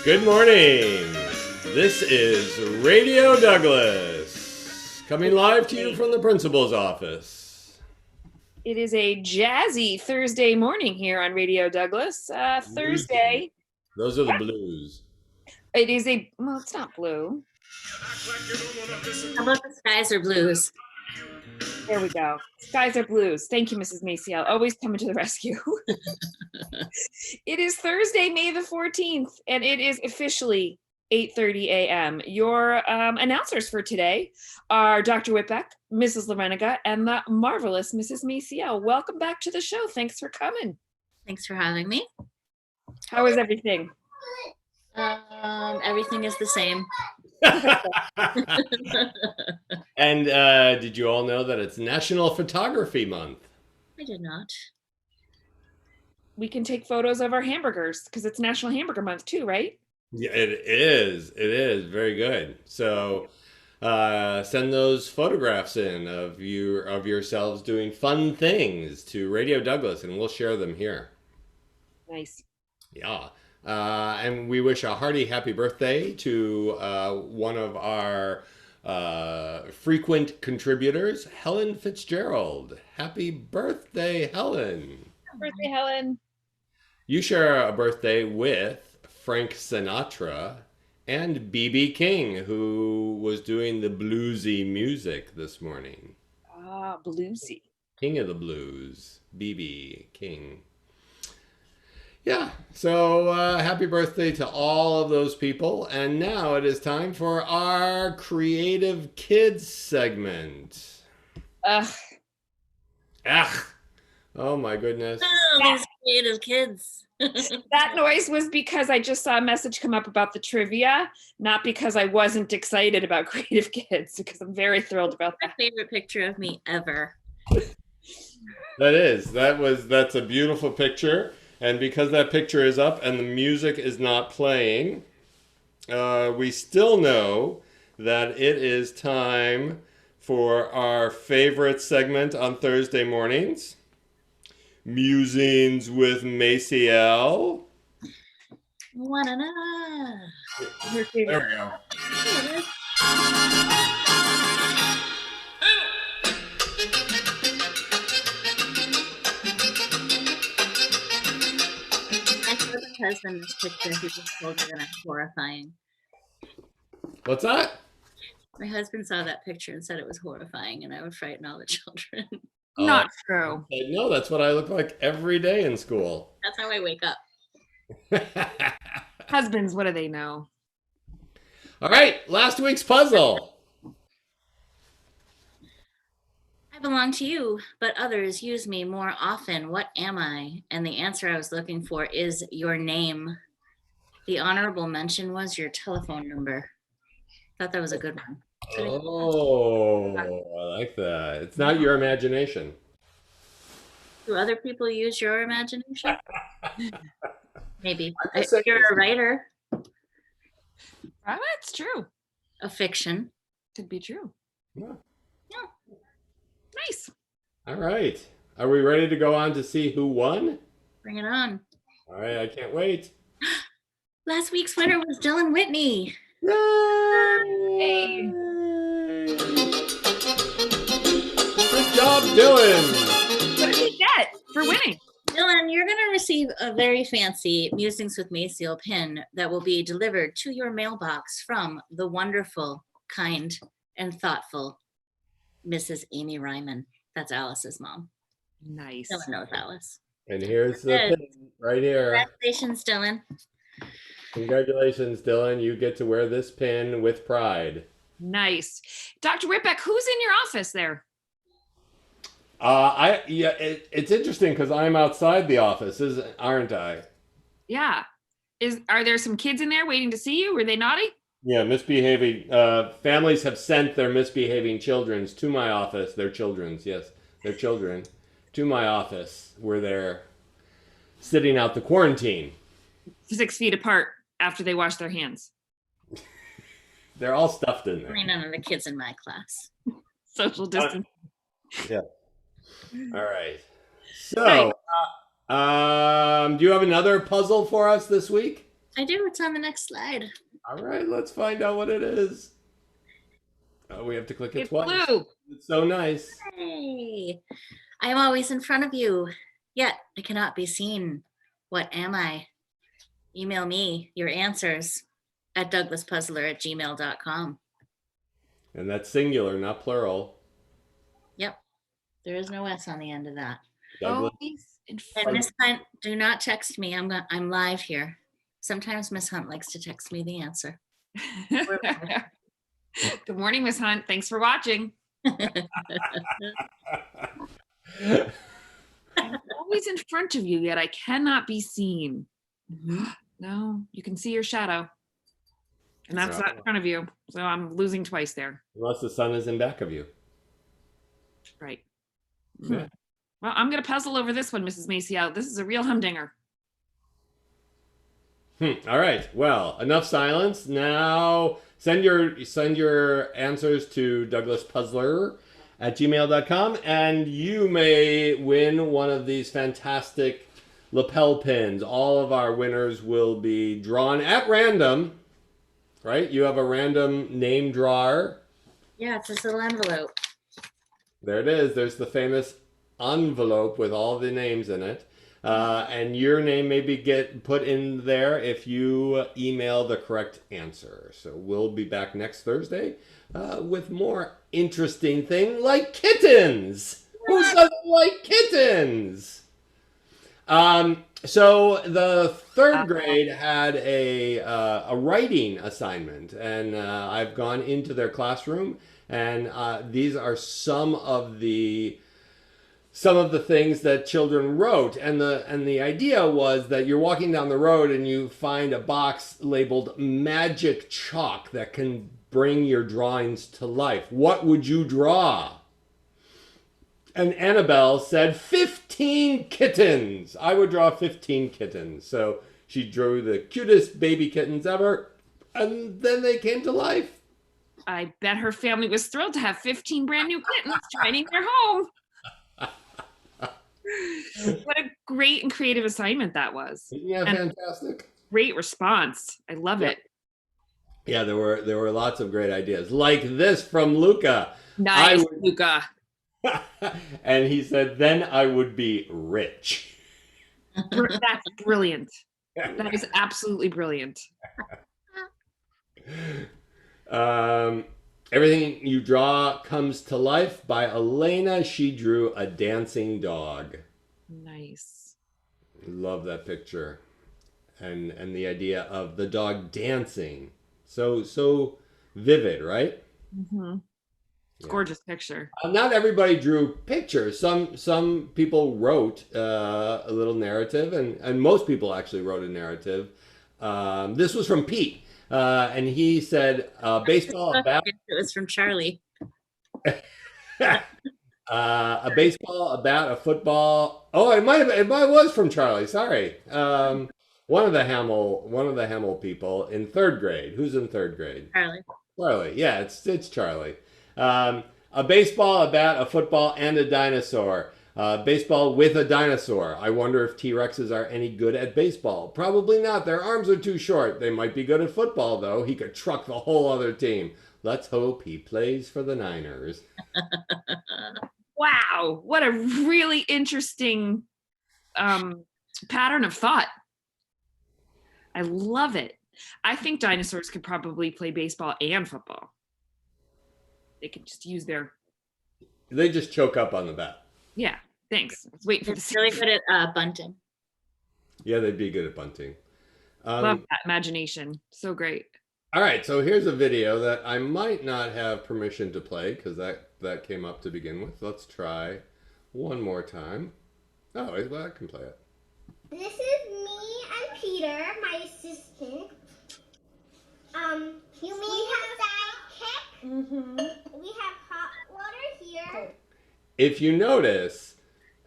Good morning. This is Radio Douglas, coming live to you from the principal's office. It is a jazzy Thursday morning here on Radio Douglas. Thursday. Those are the blues. It is well, it's not blue. How about the skies are blues? There we go. Skies are blues. Thank you, Mrs. Maciel. Always coming to the rescue. It is Thursday, May the 14th, and it is officially 8:30 a.m. Your announcers for today are Dr. Whitbeck, Mrs. Lareniga, and the marvelous Mrs. Maciel. Welcome back to the show. Thanks for coming. Thanks for having me. How is everything? Everything is the same. And did you all know that it's National Photography Month? I did not. We can take photos of our hamburgers because it's National Hamburger Month too, right? Yeah, it is. It is very good. So send those photographs in of yourselves doing fun things to Radio Douglas, and we'll share them here. Nice. Yeah. And we wish a hearty happy birthday to one of our frequent contributors, Helen Fitzgerald. Happy birthday, Helen. Happy birthday, Helen. You share a birthday with Frank Sinatra and B.B. King, who was doing the bluesy music this morning. Ah, bluesy. King of the blues, B.B. King. Yeah, so happy birthday to all of those people. And now it is time for our Creative Kids segment. Ugh. Oh my goodness. Oh, these creative kids. That noise was because I just saw a message come up about the trivia, not because I wasn't excited about Creative Kids, because I'm very thrilled about that. My favorite picture of me ever. That's a beautiful picture. And because that picture is up and the music is not playing, we still know that it is time for our favorite segment on Thursday mornings, Musings with Maciel. Her favorite. There we go. My husband this picture, he just told me that I'm horrifying. What's that? My husband saw that picture and said it was horrifying and I would frighten all the children. Not true. No, that's what I look like every day in school. That's how I wake up. Husbands, what do they know? All right, last week's puzzle. I belong to you, but others use me more often. What am I? And the answer I was looking for is your name. The honorable mention was your telephone number. Thought that was a good one. Oh, I like that. It's not your imagination. Do other people use your imagination? Maybe. guess I You're a writer That's true. of fiction. Could be true. Yeah. Yeah. Nice. All right. Are we ready to go on to see who won? Bring it on. All right, I can't wait. Last week's winner was Dylan Whitney. Yay! Good job, Dylan. What did he get for winning? Dylan, you're going to receive a very fancy Musings with Maciel pin that will be delivered to your mailbox from the wonderful, kind, and thoughtful Mrs. Amy Ryman. That's Alice's mom. Nice. Dylan knows Alice. And here's the pin right here. Congratulations, Dylan. Congratulations, Dylan. You get to wear this pin with pride. Nice. Dr. Whitbeck, who's in your office there? It's interesting because I'm outside the office, aren't I? Yeah. Are there some kids in there waiting to see you? Were they naughty? Yeah, misbehaving. Families have sent their misbehaving children to my office. Their children, to my office where they're sitting out the quarantine. 6 feet apart after they wash their hands. They're all stuffed in there. I mean, none of the kids in my class. Social distance. Yeah. All right. So, do you have another puzzle for us this week? I do. It's on the next slide. All right, let's find out what it is. Oh, we have to click it It's twice. blue. It's so nice. Hey, I am always in front of you, yet I cannot be seen. What am I? Email me your answers at douglaspuzzler@gmail.com. And that's singular, not plural. Yep. There is no S on the end of that. Douglas. Always in And front. Miss Hunt, do not text me. I'm live here. Sometimes Miss Hunt likes to text me the answer. Good morning, Miss Hunt. Thanks for watching. I'm always in front of you, yet I cannot be seen. Mhm. No, you can see your shadow. And that's not in front of you. So I'm losing twice there. Unless the sun is in back of you. Right. Yeah. Well, I'm going to puzzle over this one, Mrs. Maciel. This is a real humdinger. All right. Well, enough silence. Now send your answers to douglaspuzzler@gmail.com, and you may win one of these fantastic lapel pins. All of our winners will be drawn at random. Right? You have a random name drawer. Yeah, it's this little envelope. There it is. There's the famous envelope with all the names in it. And your name may be get put in there if you email the correct answer. So we'll be back next Thursday with more interesting thing like kittens. Who doesn't like kittens? So the third grade had a writing assignment, and I've gone into their classroom, and these are some of the things that children wrote, and the idea was that you're walking down the road and you find a box labeled magic chalk that can bring your drawings to life. What would you draw? And Annabelle said 15 kittens. I would draw 15 kittens. So she drew the cutest baby kittens ever, and then they came to life. I bet her family was thrilled to have 15 brand new kittens joining their home. What a great and creative assignment that was. Yeah, fantastic. Great response. I love it. Yeah, there were lots of great ideas. Like this from Luca. Nice, Luca. And he said, then I would be rich. That's brilliant. That is absolutely brilliant. Everything you draw comes to life by Elena. She drew a dancing dog. Nice. Love that picture. And the idea of the dog dancing. So vivid, right? Mm-hmm. It's a gorgeous picture. Not everybody drew pictures. Some people wrote a little narrative, and most people actually wrote a narrative. This was from Pete, and he said, baseball, a bat. It was from Charlie. A baseball, a bat, a football. Oh, it was from Charlie. Sorry. One of the Hamill people in third grade. Who's in third grade? Charlie. Charlie. Yeah, it's Charlie. A baseball, a bat, a football, and a dinosaur. Baseball with a dinosaur. I wonder if T-Rexes are any good at baseball. Probably not. Their arms are too short. They might be good at football, though. He could truck the whole other team. Let's hope he plays for the Niners. Wow. What a really interesting pattern of thought. I love it. I think dinosaurs could probably play baseball and football. They could just use their... They just choke up on the bat. Yeah, thanks. I was waiting for It's really good at bunting. Yeah, they'd be good at bunting. Love that imagination. So great. All right, so here's a video that I might not have permission to play because that came up to begin with. Let's try one more time. Oh, well, I can play it. This is me and Peter, my assistant. We have sidekick. We have hot water here. If you notice,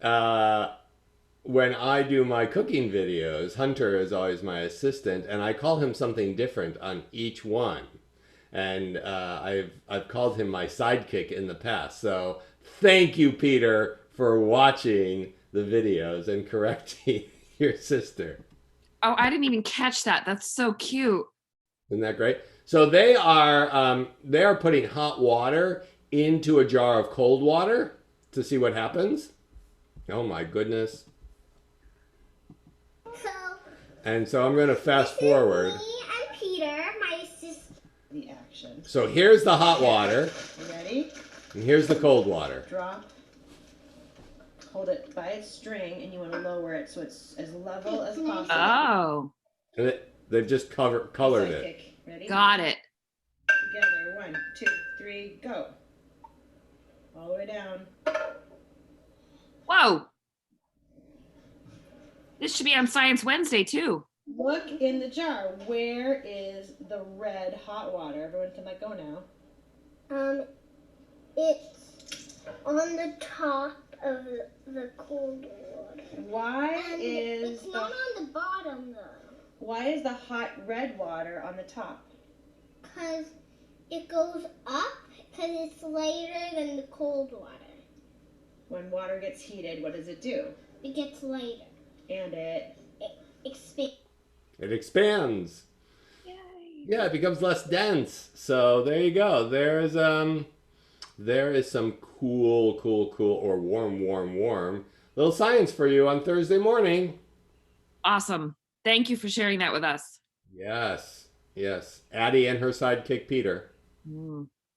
when I do my cooking videos, Hunter is always my assistant, and I call him something different on each one. And I've called him my sidekick in the past. So thank you, Peter, for watching the videos and correcting your sister. Oh, I didn't even catch that. That's so cute. Isn't that great? So they are putting hot water into a jar of cold water to see what happens. Oh my goodness. So And so I'm going to fast forward. me and Peter, my sister. The action. So here's the hot water, You ready? and here's the cold water. Drop. Hold it by its string, and you want to lower it so it's as level as possible. Oh, And they've just colored it. Sidekick. Ready? got it. Together. 1, 2, 3, go. All the way down. Whoa. This should be on Science Wednesday too. Look in the jar. Where is the red hot water? Everyone can let go now. It's on the top of the cold water. Why And is it's not on the bottom though, the hot red water on the top? because it goes up because it's lighter than the cold water. When water gets heated, what does it do? It gets lighter. And it Expands. It expands. Yay. Yeah, it becomes less dense. So there you go. There is some cool or warm little science for you on Thursday morning. Awesome. Thank you for sharing that with us. Yes. Addie and her sidekick Peter.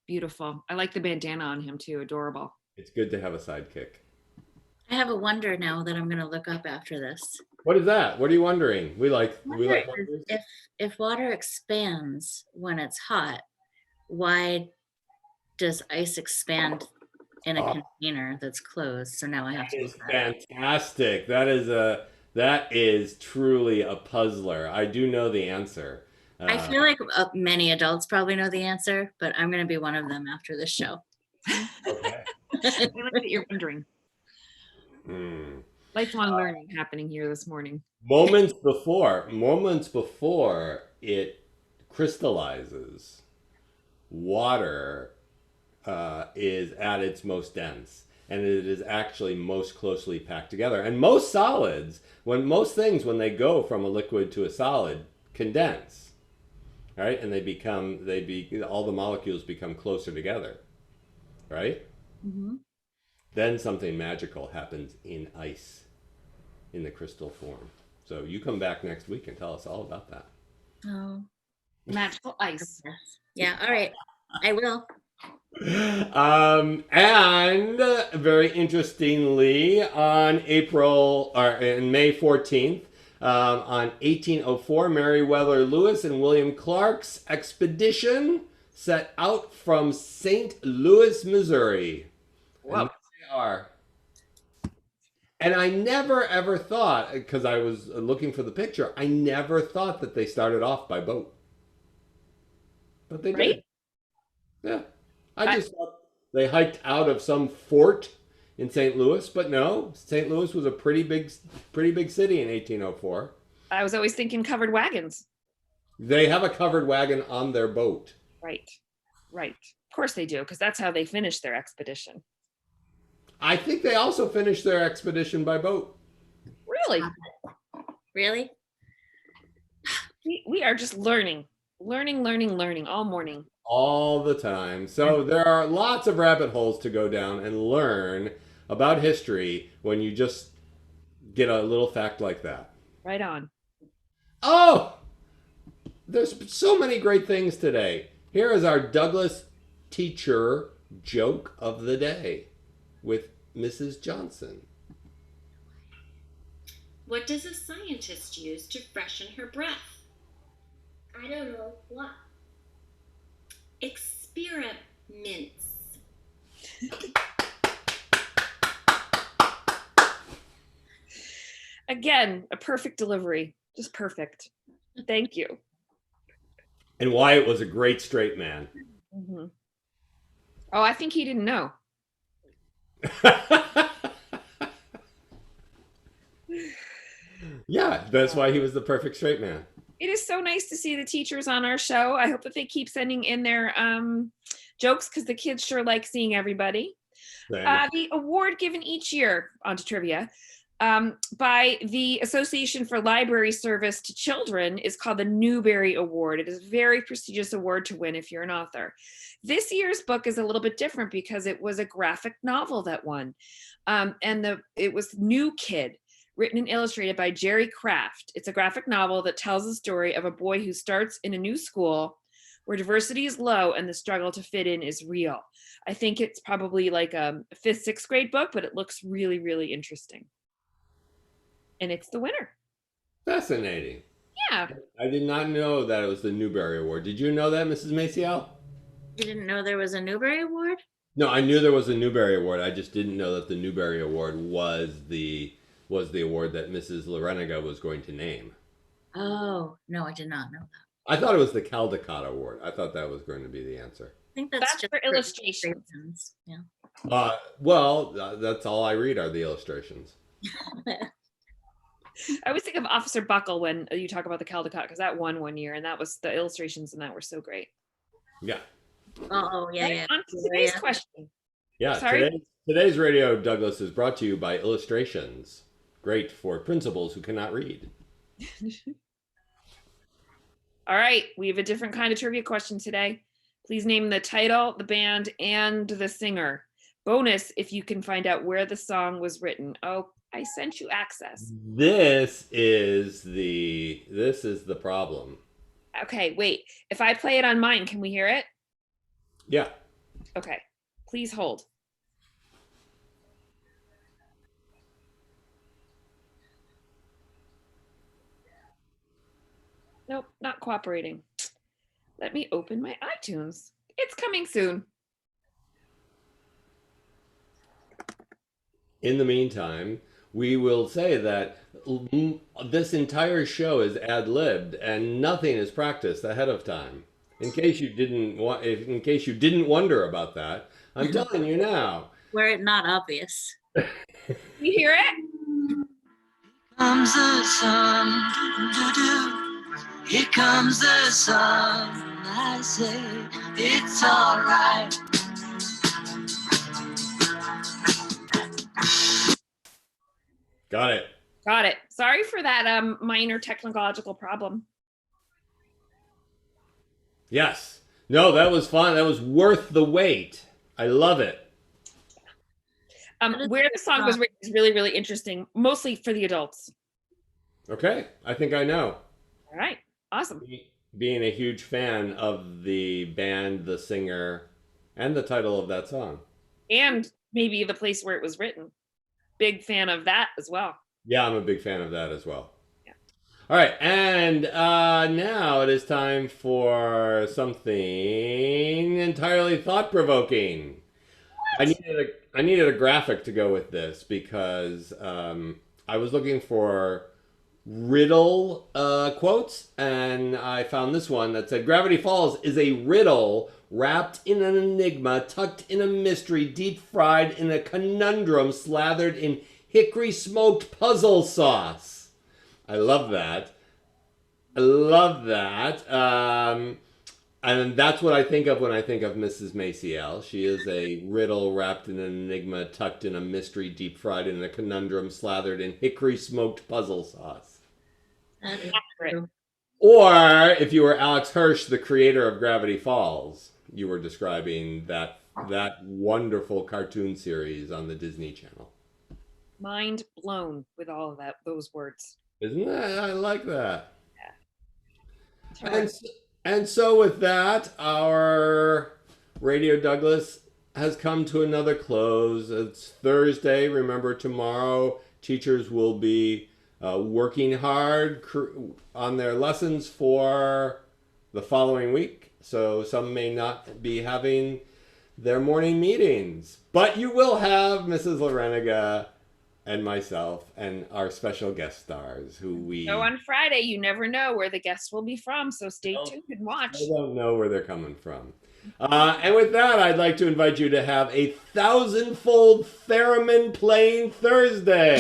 Beautiful. I like the bandana on him too. Adorable. It's good to have a sidekick. I have a wonder now that I'm going to look up after this. What is that? What are you wondering? We like Wonder wonders. if water expands when it's hot, why does ice expand in a container that's closed? So now I have to That is look that up. fantastic. That is truly a puzzler. I do know the answer. I feel like many adults probably know the answer, but I'm going to be one of them after this show. Okay. I like that you're wondering. Hmm. Lifelong learning happening here this morning. Moments before it crystallizes, water is at its most dense, and it is actually most closely packed together. And most solids, when they go from a liquid to a solid, condense, right? And all the molecules become closer together, right? Mm-hmm. Then something magical happens in ice, in the crystal form. So you come back next week and tell us all about that. Oh, Magical ice. yes. Yeah. All right. I will. And very interestingly, in May 14th, on 1804, Meriwether Lewis and William Clark's expedition set out from St. Louis, Missouri. Whoa. And there they are. And I never ever thought, because I was looking for the picture, I never thought that they started off by boat. But they Right? did. Yeah. I just thought they hiked out of some fort in St. Louis, but no, St. Louis was a pretty big city in 1804. I was always thinking covered wagons. They have a covered wagon on their boat. Right. Of course they do, because that's how they finished their expedition. I think they also finished their expedition by boat. Really? Really? We are just learning all morning. All the time. So there are lots of rabbit holes to go down and learn about history when you just get a little fact like that. Right on. Oh, there's so many great things today. Here is our Douglas teacher joke of the day with Mrs. Johnson. What does a scientist use to freshen her breath? I don't know what. Experiments. Again, a perfect delivery. Just perfect. Thank you. And Wyatt was a great straight man. Mm-hmm. Oh, I think he didn't know. Yeah, that's why he was the perfect straight man. It is so nice to see the teachers on our show. I hope that they keep sending in their jokes, because the kids sure like seeing everybody. The award given each year, onto trivia, by the Association for Library Service to Children is called the Newbery Award. It is a very prestigious award to win if you're an author. This year's book is a little bit different because it was a graphic novel that won. It was New Kid, written and illustrated by Jerry Craft. It's a graphic novel that tells the story of a boy who starts in a new school where diversity is low and the struggle to fit in is real. I think it's probably like a 5th, 6th grade book, but it looks really, really interesting. And it's the winner. Fascinating. Yeah. I did not know that it was the Newbery Award. Did you know that, Mrs. Maciel? You didn't know there was a Newbery Award? No, I knew there was a Newbery Award. I just didn't know that the Newbery Award was the award that Mrs. Lareniga was going to name. Oh, no, I did not know that. I thought it was the Caldecott Award. I thought that was going to be the answer. I think that's just for illustrations. Yeah. Well, that's all I read are the illustrations. I always think of Officer Buckle when you talk about the Caldecott, because that won one year, and that was the illustrations in that were so great. Yeah. Oh, yeah, Right, yeah. on to today's question. Yeah. Sorry? Today's Radio Douglas is brought to you by Illustrations. Great for principals who cannot read. All right, we have a different kind of trivia question today. Please name the title, the band, and the singer. Bonus if you can find out where the song was written. Oh, I sent you access. This is the problem. Okay, wait. If I play it on mine, can we hear it? Yeah. Okay, please hold. Nope, not cooperating. Let me open my iTunes. It's coming soon. In the meantime, we will say that this entire show is ad-libbed and nothing is practiced ahead of time. In case you didn't wonder about that, I'm telling you now. Were it not obvious. You hear it? Comes the sun, doo-doo-doo. Here comes the sun. I say it's all right. Got it. Got it. Sorry for that minor technological problem. Yes. No, that was fun. That was worth the wait. I love it. Where the song was written is really, really interesting, mostly for the adults. Okay. I think I know. All right. Awesome. Being a huge fan of the band, the singer, and the title of that song. And maybe the place where it was written. Big fan of that as well. Yeah, I'm a big fan of that as well. Yeah. All right, and now it is time for something entirely thought-provoking. I needed a graphic to go with this because I was looking for riddle quotes, and I found this one that said, "Gravity Falls is a riddle wrapped in an enigma, tucked in a mystery, deep fried in a conundrum, slathered in hickory smoked puzzle sauce." I love that. I love that. And that's what I think of when I think of Mrs. Maciel. She is a riddle wrapped in an enigma, tucked in a mystery, deep fried in a conundrum, slathered in hickory smoked puzzle sauce. Accurate. Or if you were Alex Hirsch, the creator of Gravity Falls, you were describing that wonderful cartoon series on the Disney Channel. Mind blown with all of those words. Isn't that? I like that. Yeah. And so with that, our Radio Douglas has come to another close. It's Thursday. Remember, tomorrow teachers will be working hard on their lessons for the following week. So some may not be having their morning meetings, but you will have Mrs. Lareniga and myself and our special guest stars who we... So on Friday, you never know where the guests will be from, so stay tuned and watch. I don't know where they're coming from. And with that, I'd like to invite you to have a 1,000-fold theremin playing Thursday.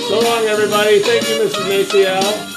So long, everybody. Thank you, Mrs. Maciel.